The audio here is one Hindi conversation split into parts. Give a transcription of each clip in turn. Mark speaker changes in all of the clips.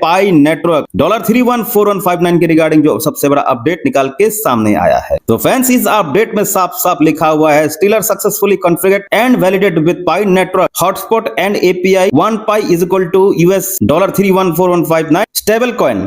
Speaker 1: पाई नेटवर्क $314,159 के रिगार्डिंग जो सबसे बड़ा अपडेट निकाल के सामने आया है। तो फ्रेंड्स, इस अपडेट में साफ साफ लिखा हुआ है, stealer successfully configured and validated with pi network hotspot and API 1 pi is equal to $314,159 stable coin.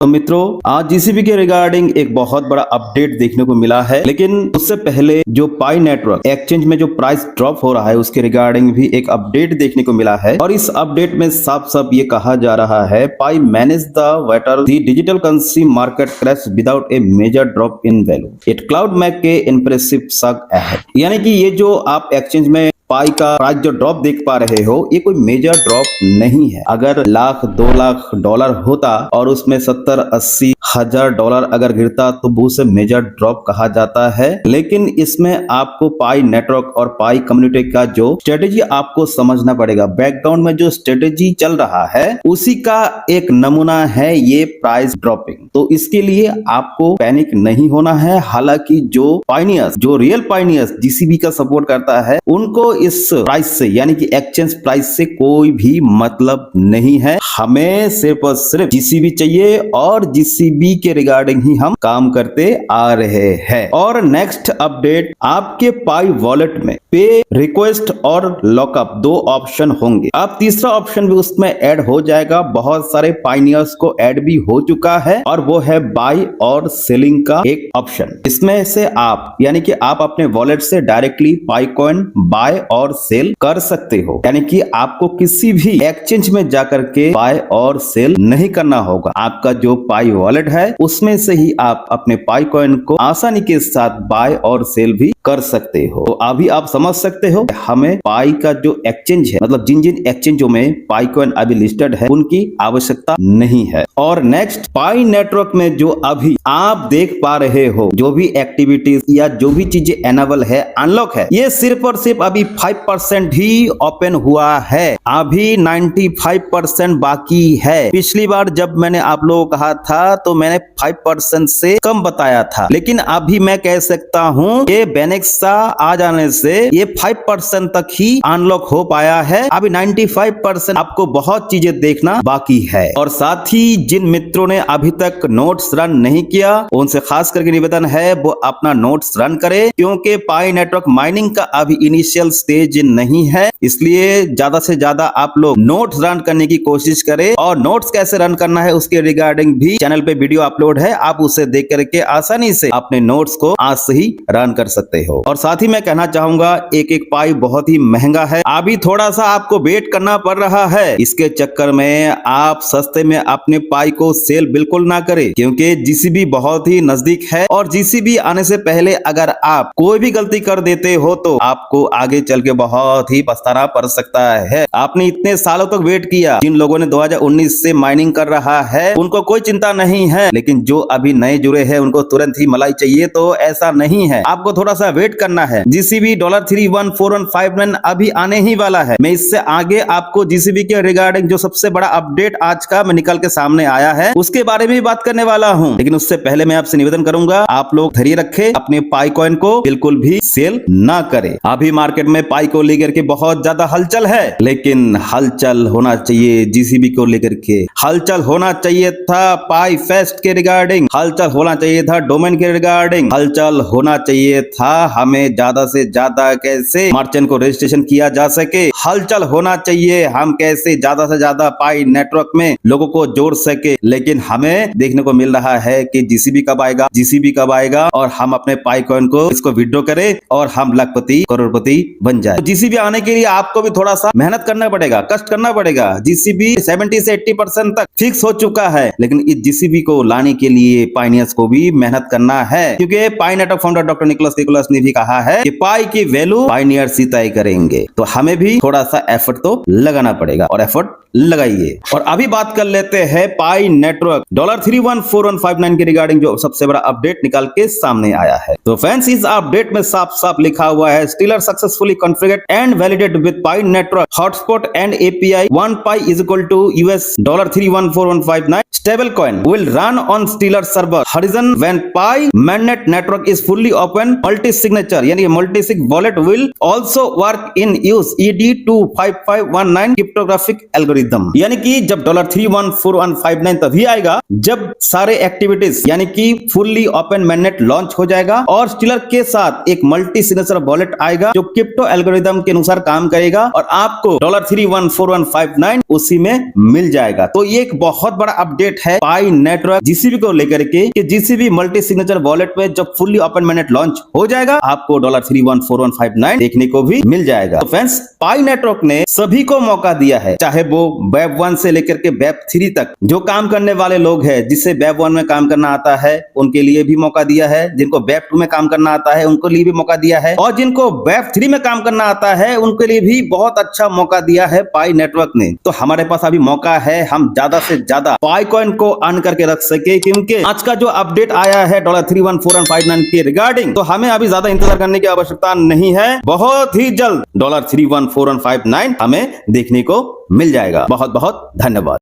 Speaker 1: तो मित्रों, आज जीसीबी के रिगार्डिंग एक बहुत बड़ा अपडेट देखने को मिला है, लेकिन उससे पहले जो पाई नेटवर्क एक्सचेंज में जो प्राइस ड्रॉप हो रहा है उसके रिगार्डिंग भी एक अपडेट देखने को मिला है। और इस अपडेट में साफ साफ ये कहा जा रहा है, Pi manage the weather the digital currency market crash without a major drop in value, it could make के इम्प्रेसिव सग अहेड। यानी कि ये जो आप एक्सचेंज में पाई का प्राइस जो ड्रॉप देख पा रहे हो, ये कोई मेजर ड्रॉप नहीं है। अगर $1,00,000 $2,00,000 होता और उसमें $70,000 $80,000 अगर गिरता तो वो उसे मेजर ड्रॉप कहा जाता है। लेकिन इसमें आपको पाई नेटवर्क और पाई कम्युनिटी का जो स्ट्रेटेजी आपको समझना पड़ेगा, बैकग्राउंड में जो स्ट्रेटेजी चल रहा है उसी का एक नमूना है ये प्राइस ड्रॉपिंग। तो इसके लिए आपको पैनिक नहीं होना है। हालांकि जो पाइनियर्स, जो रियल पाइनियर्स जीसीबी का सपोर्ट करता है, उनको इस प्राइस से यानी कि एक्सचेंज प्राइस से कोई भी मतलब नहीं है। हमें सिर्फ और सिर्फ जीसीबी चाहिए और जीसीबी के रिगार्डिंग ही हम काम करते आ रहे हैं। और नेक्स्ट अपडेट, आपके पाई वॉलेट में पे, रिक्वेस्ट और लॉकअप 2 ऑप्शन होंगे। अब तीसरा ऑप्शन भी उसमें ऐड हो जाएगा। बहुत सारे पाइनियर्स को ऐड भी हो चुका है और वो है बाई और सेलिंग का एक ऑप्शन। इसमें से आप यानी कि आप अपने वॉलेट से डायरेक्टली पाई कॉइन बाय और सेल कर सकते हो। यानी कि आपको किसी भी एक्सचेंज में जाकर के बाय और सेल नहीं करना होगा। आपका जो पाई वॉलेट है उसमें से ही आप अपने पाई कॉइन को आसानी के साथ बाय और सेल भी कर सकते हो। तो अभी आप समझ सकते हो, हमें पाई का जो एक्सचेंज है, मतलब जिन जिन एक्सचेंजों में पाई कॉइन अभी लिस्टेड है उनकी आवश्यकता नहीं है। और नेक्स्ट, पाई नेटवर्क में जो अभी आप देख पा रहे हो, जो भी एक्टिविटीज या जो भी चीजें एनेबल है, अनलॉक है, ये सिर्फ और सिर्फ अभी 5% ही ओपन हुआ है। अभी 95% बाकी है। पिछली बार जब मैंने आप लोगों को कहा था तो मैंने 5% से कम बताया था, लेकिन अभी मैं कह सकता हूं कि बेनेक्सा आ जाने से ये 5% तक ही अनलॉक हो पाया है। अभी 95% आपको बहुत चीजें देखना बाकी है। और साथ ही जिन मित्रों ने अभी तक नोट्स रन नहीं किया, उनसे खास करके निवेदन है वो अपना नोट्स रन करे, क्योंकि पाई नेटवर्क माइनिंग का अभी इनिशियल स्टेज नहीं है। इसलिए ज्यादा से ज्यादा आप लोग नोट्स रन करने की कोशिश करें। और नोट्स कैसे रन करना है उसके रिगार्डिंग भी चैनल पे वीडियो अपलोड है, आप उसे देख करके आसानी से अपने नोट्स को आज से ही रन कर सकते हो। और साथ ही मैं कहना चाहूंगा, एक एक पाई बहुत ही महंगा है। अभी थोड़ा सा आपको वेट करना पड़ रहा है। इसके चक्कर में आप सस्ते में अपने पाई को सेल बिल्कुल ना करें, क्योंकि जीसीबी बहुत ही नजदीक है। और जीसीबी आने से पहले अगर आप कोई भी गलती कर देते हो तो आपको आगे चल के बहुत ही पछताना पड़ सकता है। आपने इतने सालों तक वेट किया। जिन लोगों ने 2019 से माइनिंग कर रहा है उनको कोई चिंता नहीं है, लेकिन जो अभी नए जुड़े हैं उनको तुरंत ही मलाई चाहिए। तो ऐसा नहीं है, आपको थोड़ा सा वेट करना है। जीसीबी $314,159 अभी आने ही वाला है। मैं इससे आगे आपको जीसीबी के रिगार्डिंग जो सबसे बड़ा अपडेट आज का मैं निकल के सामने आया है उसके बारे में भी बात करने वाला हूं। लेकिन उससे पहले मैं आपसे निवेदन करूंगा, आप लोग धैर्य रखें, अपने पाई कॉइन को बिल्कुल भी सेल ना करें। अभी मार्केट में पाई को लेकर के बहुत ज्यादा हलचल है, लेकिन हलचल होना चाहिए जीसीबी को लेकर के। हलचल होना चाहिए था पाई फेस्ट के रिगार्डिंग, हलचल होना चाहिए था डोमेन के रिगार्डिंग, हलचल होना चाहिए था हमें ज्यादा से ज्यादा कैसे मर्चेंट को रजिस्ट्रेशन किया जा सके, हलचल होना चाहिए हम कैसे ज्यादा से ज्यादा पाई नेटवर्क में लोगों को जोड़ सके। लेकिन हमें देखने को मिल रहा है कि जीसीबी कब आएगा, जीसीबी कब आएगा और हम अपने पाई कॉइन को इसको विड्रॉ करें और हम लखपति करोड़पति बन जाए। तो जीसीबी आने के लिए आपको भी थोड़ा सा मेहनत करना पड़ेगा, कष्ट करना पड़ेगा। जीसीबी 70 से 80% तक फिक्स हो चुका है, लेकिन इस जीसीबी को लाने के लिए पाइनियर्स को भी मेहनत करना है, क्योंकि Pi network founder doctor Nicolas Nicolas ने भी कहा है कि पाई की वैल्यू पाइनियर्स ही तय करेंगे। तो हमें भी थोड़ा सा एफर्ट तो लगाना पड़ेगा और एफर्ट लगाइए। और अभी बात कर लेते हैं पाई नेटवर्क $314,159 के रिगार्डिंग जो सबसे बड़ा अपडेट निकाल के सामने आया है। तो फ्रेंड्स, फ्रेंड्स इस अपडेट में साफ साफ लिखा हुआ है stealer successfully configured and validated with pi network hotspot and API 1 pi is equal to $314,159 stable coin will run on Stellar server horizon when Pi mainnet network is fully open. Multi signature यानी multi sig wallet will also work in use ED25519 cryptographic algorithm। यानी कि जब $314,159 तभी आएगा जब सारे एक्टिविटीज यानी कि फुल्ली ओपन mainnet लॉन्च हो जाएगा और स्टीलर के साथ एक मल्टी सिग्नेचर वॉलेट आएगा जो क्रिप्टो एल्गोरिदम के अनुसार काम करेगा और आपको $314,159 उसी में मिल जाएगा। तो ये एक बहुत बड़ा अपडेट है पाई नेटवर्क जीसीबी को लेकर के कि जीसीबी मल्टी सिग्नेचर वॉलेट में जब फुल्ली ओपन mainnet लॉन्च हो जाएगा आपको $314,159 देखने को भी मिल जाएगा। तो फ्रेंड्स पाई नेटवर्क ने सभी को मौका दिया है, चाहे वो वेब 1 से लेकर के वेब 3 तक जो काम करने वाले लोग हैं, जिससे वेब 1 में काम करना आता है उनके लिए भी मौका दिया है, जिनको वेब 2 में काम करना आता है उनके लिए भी मौका दिया है और जिनको वेब 3 में काम करना आता है उनके लिए भी बहुत अच्छा मौका दिया है पाई नेटवर्क ने। तो हमारे पास अभी मौका है हम ज्यादा से ज्यादा पाई कॉइन को अर्न करके रख सके, क्योंकि आज का जो अपडेट आया है $314,159 के रिगार्डिंग, तो हमें अभी ज्यादा इंतजार करने की आवश्यकता नहीं है। बहुत ही जल्द $314,159 हमें देखने को मिल जाएगा। बहुत बहुत धन्यवाद।